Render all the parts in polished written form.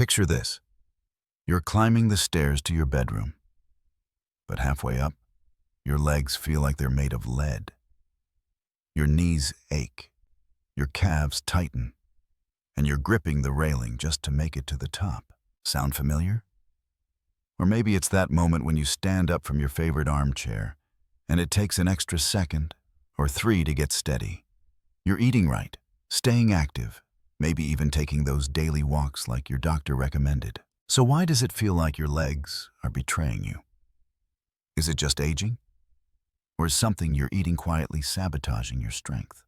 Picture this. You're climbing the stairs to your bedroom, but halfway up, your legs feel like they're made of lead. Your knees ache, your calves tighten, and you're gripping the railing just to make it to the top. Sound familiar? Or maybe it's that moment when you stand up from your favorite armchair, and it takes an extra second or 3 to get steady. You're eating right, staying active, maybe even taking those daily walks like your doctor recommended. So why does it feel like your legs are betraying you? Is it just aging? Or is something you're eating quietly sabotaging your strength?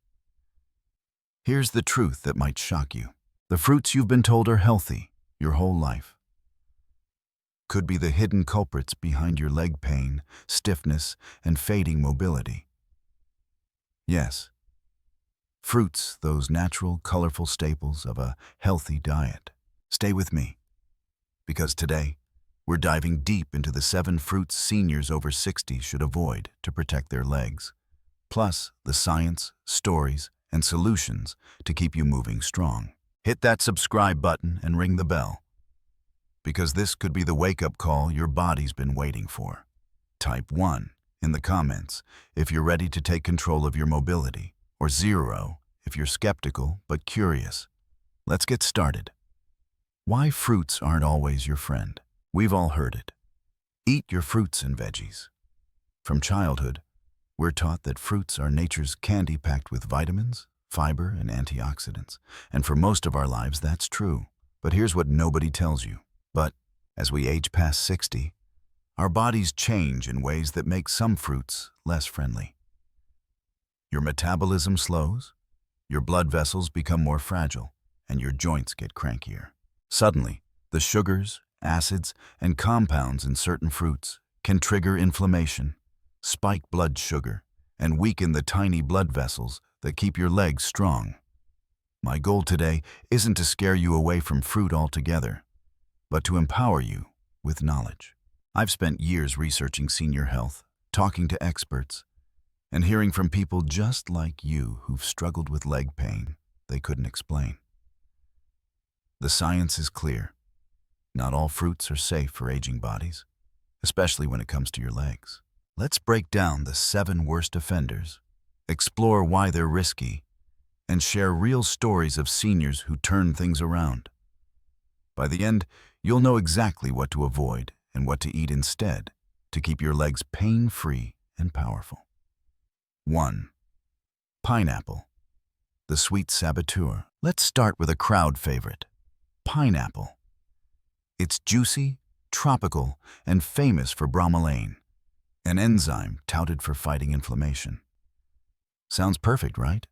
Here's the truth that might shock you. The fruits you've been told are healthy your whole life could be the hidden culprits behind your leg pain, stiffness, and fading mobility. Yes, fruits, those natural, colorful staples of a healthy diet. Stay with me, because today, we're diving deep into the 7 fruits seniors over 60 should avoid to protect their legs, plus the science, stories, and solutions to keep you moving strong. Hit that subscribe button and ring the bell, because this could be the wake-up call your body's been waiting for. Type 1 in the comments if you're ready to take control of your mobility, or 0 if you're skeptical but curious. Let's get started. Why fruits aren't always your friend. We've all heard it. Eat your fruits and veggies. From childhood, we're taught that fruits are nature's candy packed with vitamins, fiber, and antioxidants. And for most of our lives, that's true. But here's what nobody tells you. But as we age past 60, our bodies change in ways that make some fruits less friendly. Your metabolism slows, your blood vessels become more fragile, and your joints get crankier. Suddenly, the sugars, acids, and compounds in certain fruits can trigger inflammation, spike blood sugar, and weaken the tiny blood vessels that keep your legs strong. My goal today isn't to scare you away from fruit altogether, but to empower you with knowledge. I've spent years researching senior health, talking to experts, and hearing from people just like you who've struggled with leg pain they couldn't explain. The science is clear. Not all fruits are safe for aging bodies, especially when it comes to your legs. Let's break down the 7 worst offenders, explore why they're risky, and share real stories of seniors who turn things around. By the end, you'll know exactly what to avoid and what to eat instead to keep your legs pain-free and powerful. 1. Pineapple, the sweet saboteur. Let's start with a crowd favorite, pineapple. It's juicy, tropical, and famous for bromelain, an enzyme touted for fighting inflammation. Sounds perfect, right?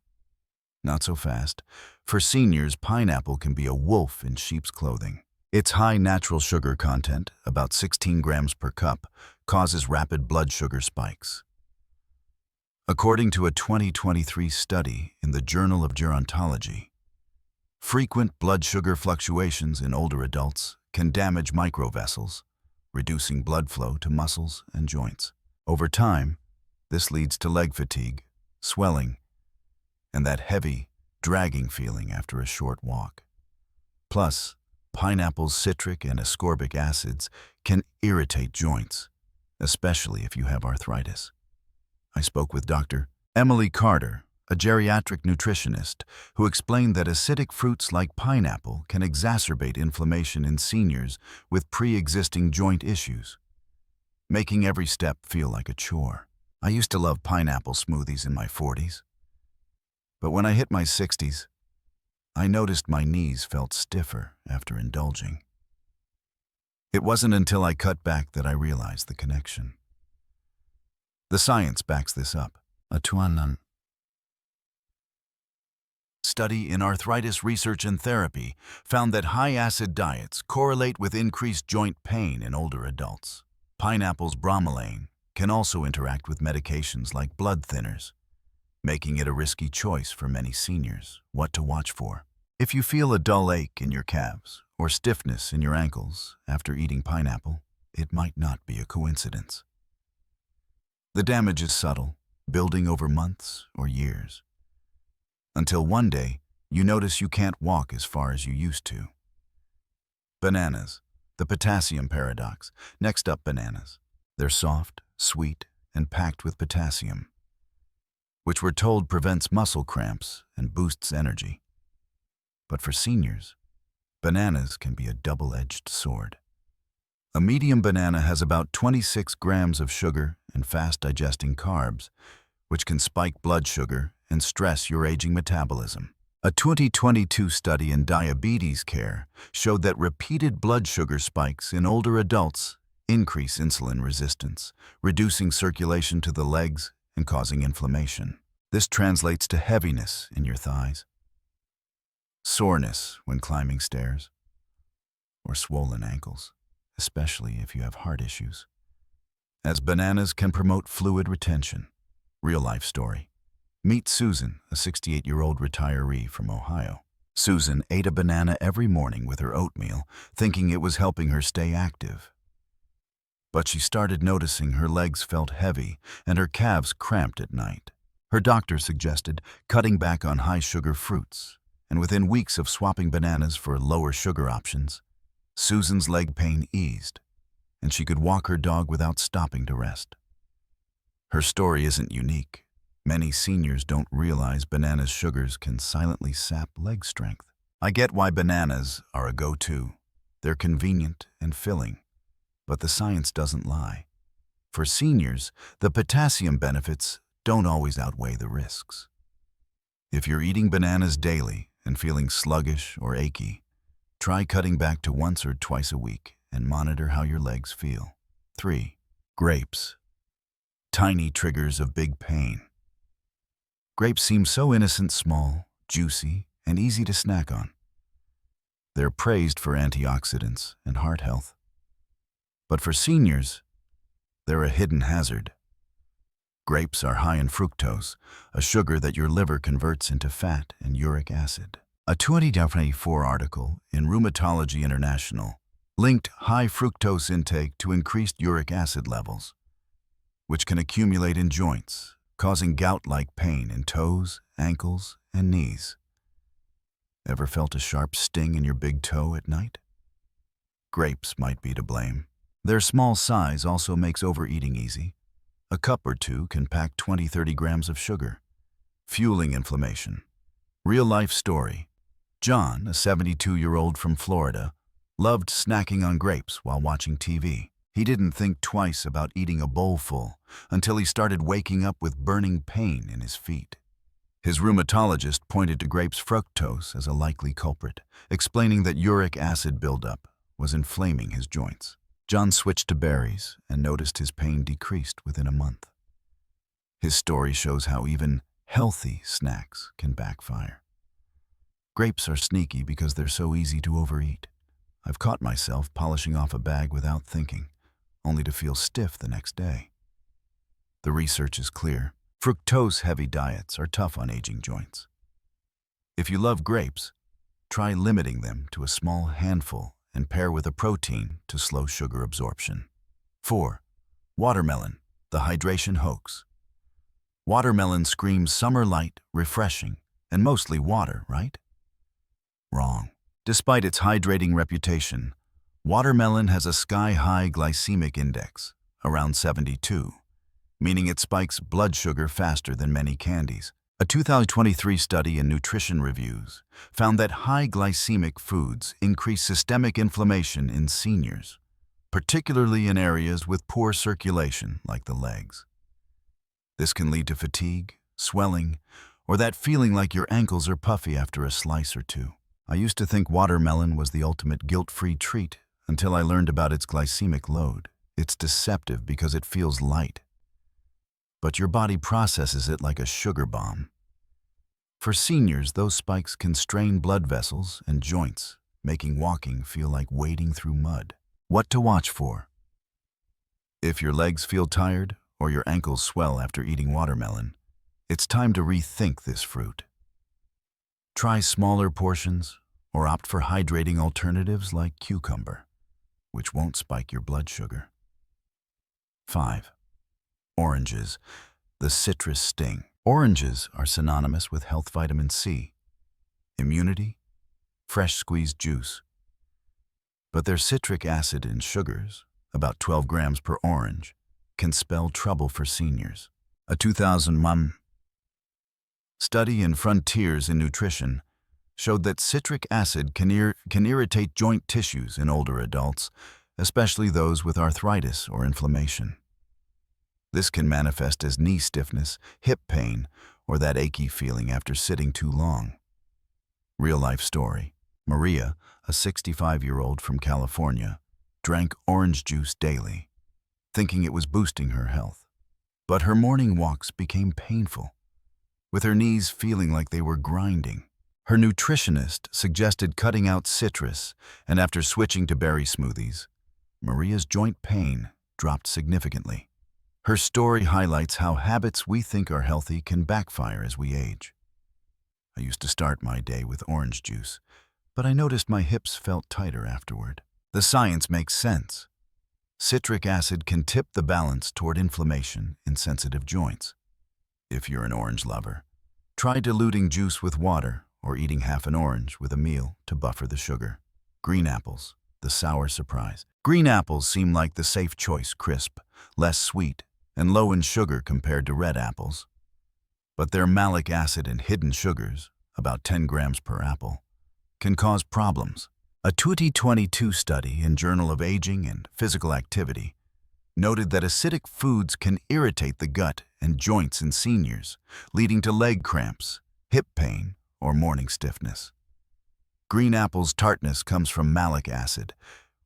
Not so fast. For seniors, pineapple can be a wolf in sheep's clothing. Its high natural sugar content, about 16 grams per cup, causes rapid blood sugar spikes. According to a 2023 study in the Journal of Gerontology, frequent blood sugar fluctuations in older adults can damage microvessels, reducing blood flow to muscles and joints. Over time, this leads to leg fatigue, swelling, and that heavy, dragging feeling after a short walk. Plus, pineapple's citric and ascorbic acids can irritate joints, especially if you have arthritis. I spoke with Dr. Emily Carter, a geriatric nutritionist, who explained that acidic fruits like pineapple can exacerbate inflammation in seniors with pre-existing joint issues, making every step feel like a chore. I used to love pineapple smoothies in my 40s, but when I hit my 60s, I noticed my knees felt stiffer after indulging. It wasn't until I cut back that I realized the connection. The science backs this up. A study in arthritis research and therapy found that high-acid diets correlate with increased joint pain in older adults. Pineapple's bromelain can also interact with medications like blood thinners, making it a risky choice for many seniors. What to watch for? If you feel a dull ache in your calves or stiffness in your ankles after eating pineapple, it might not be a coincidence. The damage is subtle, building over months or years, until one day you notice you can't walk as far as you used to. Bananas. The potassium paradox. Next up, bananas. They're soft, sweet, and packed with potassium, which we're told prevents muscle cramps and boosts energy. But for seniors, bananas can be a double-edged sword. A medium banana has about 26 grams of sugar and fast-digesting carbs, which can spike blood sugar and stress your aging metabolism. A 2022 study in diabetes care showed that repeated blood sugar spikes in older adults increase insulin resistance, reducing circulation to the legs and causing inflammation. This translates to heaviness in your thighs, soreness when climbing stairs, or swollen ankles, especially if you have heart issues. As bananas can promote fluid retention. Real-life story. Meet Susan, a 68-year-old retiree from Ohio. Susan ate a banana every morning with her oatmeal, thinking it was helping her stay active. But she started noticing her legs felt heavy and her calves cramped at night. Her doctor suggested cutting back on high-sugar fruits, and within weeks of swapping bananas for lower sugar options, Susan's leg pain eased, and she could walk her dog without stopping to rest. Her story isn't unique. Many seniors don't realize bananas' sugars can silently sap leg strength. I get why bananas are a go-to. They're convenient and filling, but the science doesn't lie. For seniors, the potassium benefits don't always outweigh the risks. If you're eating bananas daily and feeling sluggish or achy, try cutting back to once or twice a week and monitor how your legs feel. 3. Grapes. Tiny triggers of big pain. Grapes seem so innocent, small, juicy, and easy to snack on. They're praised for antioxidants and heart health. But for seniors, they're a hidden hazard. Grapes are high in fructose, a sugar that your liver converts into fat and uric acid. A 2024 article in Rheumatology International linked high fructose intake to increased uric acid levels, which can accumulate in joints, causing gout-like pain in toes, ankles, and knees. Ever felt a sharp sting in your big toe at night? Grapes might be to blame. Their small size also makes overeating easy. A cup or two can pack 20-30 grams of sugar, fueling inflammation. Real-life story. John, a 72-year-old from Florida, loved snacking on grapes while watching TV. He didn't think twice about eating a bowl full until he started waking up with burning pain in his feet. His rheumatologist pointed to grapes' fructose as a likely culprit, explaining that uric acid buildup was inflaming his joints. John switched to berries and noticed his pain decreased within a month. His story shows how even healthy snacks can backfire. Grapes are sneaky because they're so easy to overeat. I've caught myself polishing off a bag without thinking, only to feel stiff the next day. The research is clear. Fructose-heavy diets are tough on aging joints. If you love grapes, try limiting them to a small handful and pair with a protein to slow sugar absorption. 4. Watermelon, the hydration hoax. Watermelon screams summer light, refreshing, and mostly water, right? Wrong. Despite its hydrating reputation, watermelon has a sky-high glycemic index, around 72, meaning it spikes blood sugar faster than many candies. A 2023 study in Nutrition Reviews found that high glycemic foods increase systemic inflammation in seniors, particularly in areas with poor circulation like the legs. This can lead to fatigue, swelling, or that feeling like your ankles are puffy after a slice or two. I used to think watermelon was the ultimate guilt-free treat until I learned about its glycemic load. It's deceptive because it feels light, but your body processes it like a sugar bomb. For seniors, those spikes can strain blood vessels and joints, making walking feel like wading through mud. What to watch for? If your legs feel tired or your ankles swell after eating watermelon, it's time to rethink this fruit. Try smaller portions or opt for hydrating alternatives like cucumber, which won't spike your blood sugar. 5. Oranges, the citrus sting. Oranges are synonymous with health vitamin C, immunity, fresh squeezed juice. But their citric acid in sugars, about 12 grams per orange, can spell trouble for seniors. A 2001 study in Frontiers in Nutrition showed that citric acid can irritate joint tissues in older adults, especially those with arthritis or inflammation. This can manifest as knee stiffness, hip pain, or that achy feeling after sitting too long. Real-life story. Maria, a 65-year-old from California, drank orange juice daily, thinking it was boosting her health. But her morning walks became painful, with her knees feeling like they were grinding. Her nutritionist suggested cutting out citrus, and after switching to berry smoothies, Maria's joint pain dropped significantly. Her story highlights how habits we think are healthy can backfire as we age. I used to start my day with orange juice, but I noticed my hips felt tighter afterward. The science makes sense. Citric acid can tip the balance toward inflammation in sensitive joints. If you're an orange lover, try diluting juice with water or eating half an orange with a meal to buffer the sugar. Green apples, the sour surprise. Green apples seem like the safe choice, crisp, less sweet, and low in sugar compared to red apples. But their malic acid and hidden sugars, about 10 grams per apple, can cause problems. A 2022 study in Journal of Aging and Physical Activity noted that acidic foods can irritate the gut and joints in seniors, leading to leg cramps, hip pain, or morning stiffness. Green apples' tartness comes from malic acid,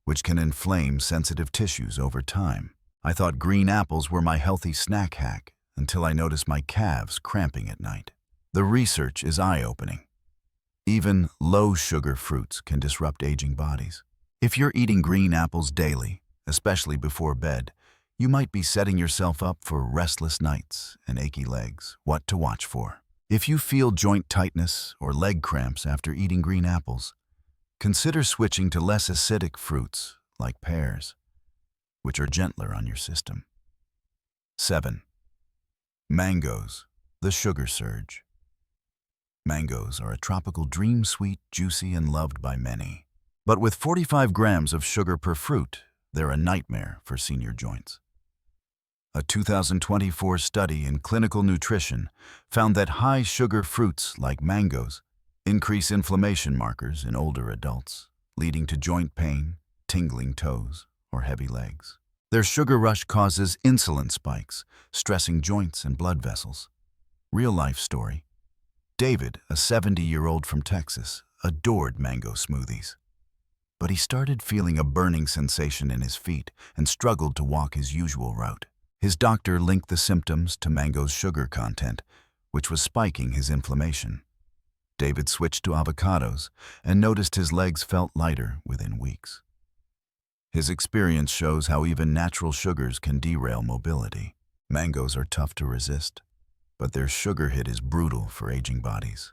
which can inflame sensitive tissues over time. I thought green apples were my healthy snack hack until I noticed my calves cramping at night. The research is eye-opening. Even low-sugar fruits can disrupt aging bodies. If you're eating green apples daily, especially before bed, you might be setting yourself up for restless nights and achy legs. What to watch for? If you feel joint tightness or leg cramps after eating green apples, consider switching to less acidic fruits like pears, which are gentler on your system. 7. Mangoes, the sugar surge. Mangoes are a tropical dream sweet, juicy, and loved by many. But with 45 grams of sugar per fruit, they're a nightmare for senior joints. A 2024 study in clinical nutrition found that high-sugar fruits like mangoes increase inflammation markers in older adults, leading to joint pain, tingling toes, or heavy legs. Their sugar rush causes insulin spikes, stressing joints and blood vessels. Real-life story. David, a 70-year-old from Texas, adored mango smoothies. But he started feeling a burning sensation in his feet and struggled to walk his usual route. His doctor linked the symptoms to mango's sugar content, which was spiking his inflammation. David switched to avocados and noticed his legs felt lighter within weeks. His experience shows how even natural sugars can derail mobility. Mangoes are tough to resist, but their sugar hit is brutal for aging bodies.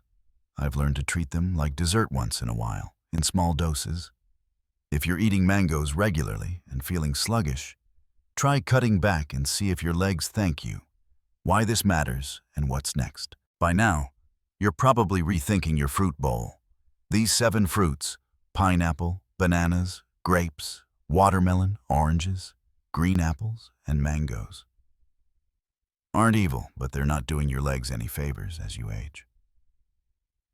I've learned to treat them like dessert once in a while, in small doses. If you're eating mangoes regularly and feeling sluggish, try cutting back and see if your legs thank you. Why this matters and what's next. By now, you're probably rethinking your fruit bowl. These 7 fruits, pineapple, bananas, grapes, watermelon, oranges, green apples, and mangoes, aren't evil, but they're not doing your legs any favors as you age.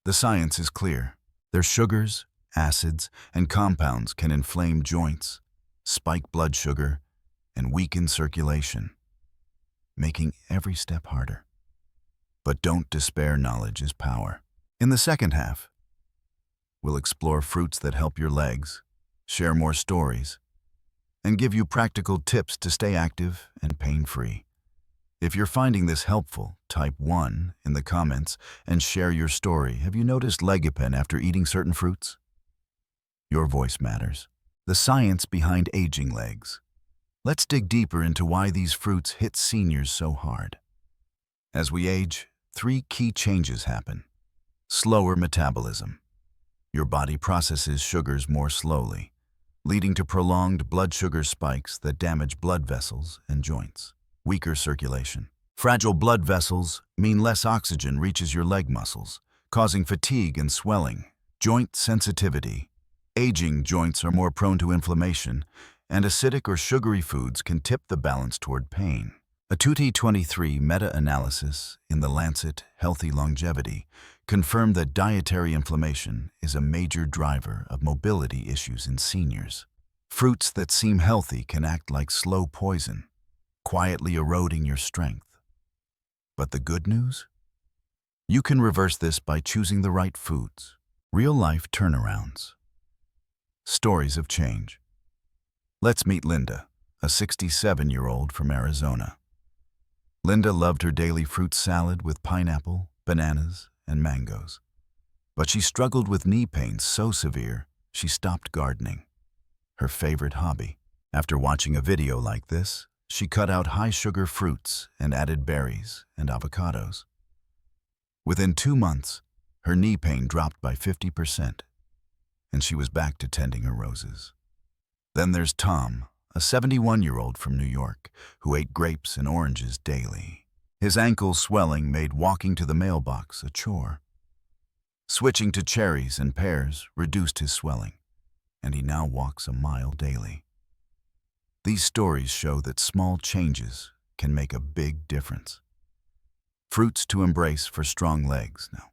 The science is clear. Their sugars, acids, and compounds can inflame joints, spike blood sugar, and weaken circulation, making every step harder. But don't despair, knowledge is power. In the second half, we'll explore fruits that help your legs, share more stories, and give you practical tips to stay active and pain-free. If you're finding this helpful, type 1 in the comments and share your story. Have you noticed legipin after eating certain fruits? Your voice matters. The science behind aging legs. Let's dig deeper into why these fruits hit seniors so hard. As we age, 3 key changes happen. Slower metabolism. Your body processes sugars more slowly, leading to prolonged blood sugar spikes that damage blood vessels and joints. Weaker circulation. Fragile blood vessels mean less oxygen reaches your leg muscles, causing fatigue and swelling. Joint sensitivity. Aging joints are more prone to inflammation, and acidic or sugary foods can tip the balance toward pain. A 2023 meta-analysis in The Lancet Healthy Longevity confirmed that dietary inflammation is a major driver of mobility issues in seniors. Fruits that seem healthy can act like slow poison, quietly eroding your strength. But the good news? You can reverse this by choosing the right foods. Real-life turnarounds. Stories of change. Let's meet Linda, a 67-year-old from Arizona. Linda loved her daily fruit salad with pineapple, bananas, and mangoes. But she struggled with knee pain so severe, she stopped gardening, her favorite hobby. After watching a video like this, she cut out high-sugar fruits and added berries and avocados. Within 2 months, her knee pain dropped by 50%, and she was back to tending her roses. Then there's Tom, a 71-year-old from New York, who ate grapes and oranges daily. His ankle swelling made walking to the mailbox a chore. Switching to cherries and pears reduced his swelling, and he now walks a mile daily. These stories show that small changes can make a big difference. Fruits to embrace for strong legs. Now,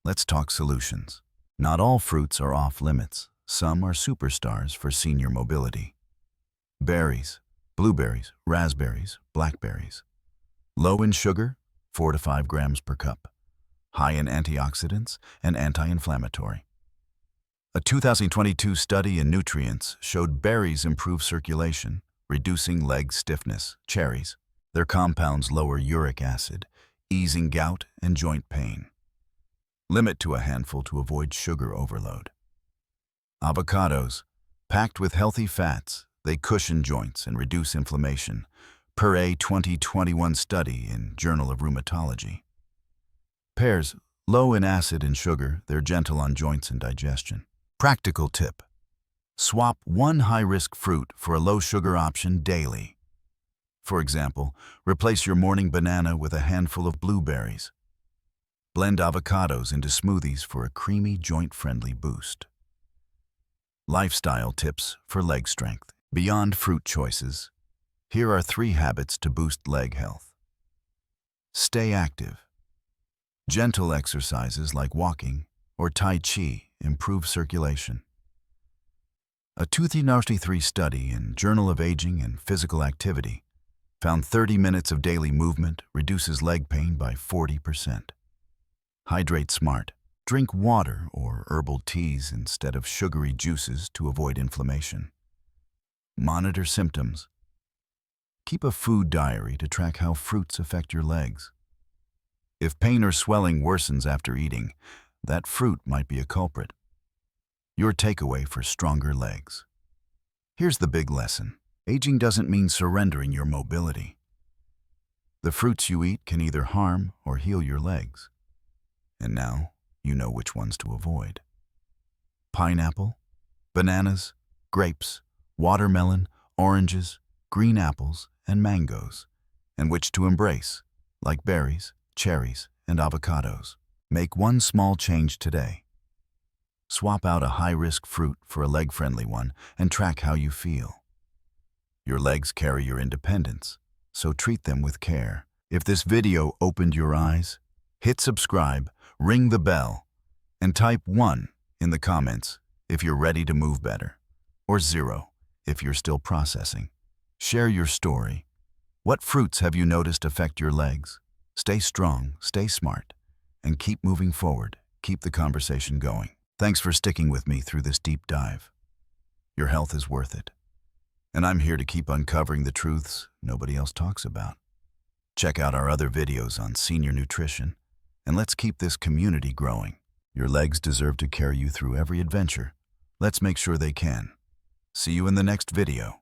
let's talk solutions. Not all fruits are off limits. Some are superstars for senior mobility. Berries, blueberries, raspberries, blackberries. Low in sugar, 4 to 5 grams per cup. High in antioxidants and anti-inflammatory. A 2022 study in nutrients showed berries improve circulation, reducing leg stiffness. Cherries, their compounds lower uric acid, easing gout and joint pain. Limit to a handful to avoid sugar overload. Avocados, packed with healthy fats, they cushion joints and reduce inflammation, per a 2021 study in Journal of Rheumatology. Pears, low in acid and sugar, they're gentle on joints and digestion. Practical tip: swap one high-risk fruit for a low-sugar option daily. For example, replace your morning banana with a handful of blueberries. Blend avocados into smoothies for a creamy, joint-friendly boost. Lifestyle tips for leg strength. Beyond fruit choices, here are 3 habits to boost leg health. Stay active. Gentle exercises like walking or Tai Chi improve circulation. A 2023 study in Journal of Aging and Physical Activity found 30 minutes of daily movement reduces leg pain by 40%. Hydrate smart. Drink water or herbal teas instead of sugary juices to avoid inflammation. Monitor symptoms. Keep a food diary to track how fruits affect your legs. If pain or swelling worsens after eating, that fruit might be a culprit. Your takeaway for stronger legs. Here's the big lesson. Aging doesn't mean surrendering your mobility. The fruits you eat can either harm or heal your legs. And now, you know which ones to avoid. Pineapple, bananas, grapes, watermelon, oranges, green apples, and mangoes, and which to embrace, like berries, cherries, and avocados. Make one small change today. Swap out a high-risk fruit for a leg-friendly one and track how you feel. Your legs carry your independence, so treat them with care. If this video opened your eyes, hit subscribe, ring the bell, and type 1 in the comments if you're ready to move better, or 0 if you're still processing. Share your story. What fruits have you noticed affect your legs? Stay strong, stay smart, and keep moving forward. Keep the conversation going. Thanks for sticking with me through this deep dive. Your health is worth it. And I'm here to keep uncovering the truths nobody else talks about. Check out our other videos on senior nutrition, and let's keep this community growing. Your legs deserve to carry you through every adventure. Let's make sure they can. See you in the next video.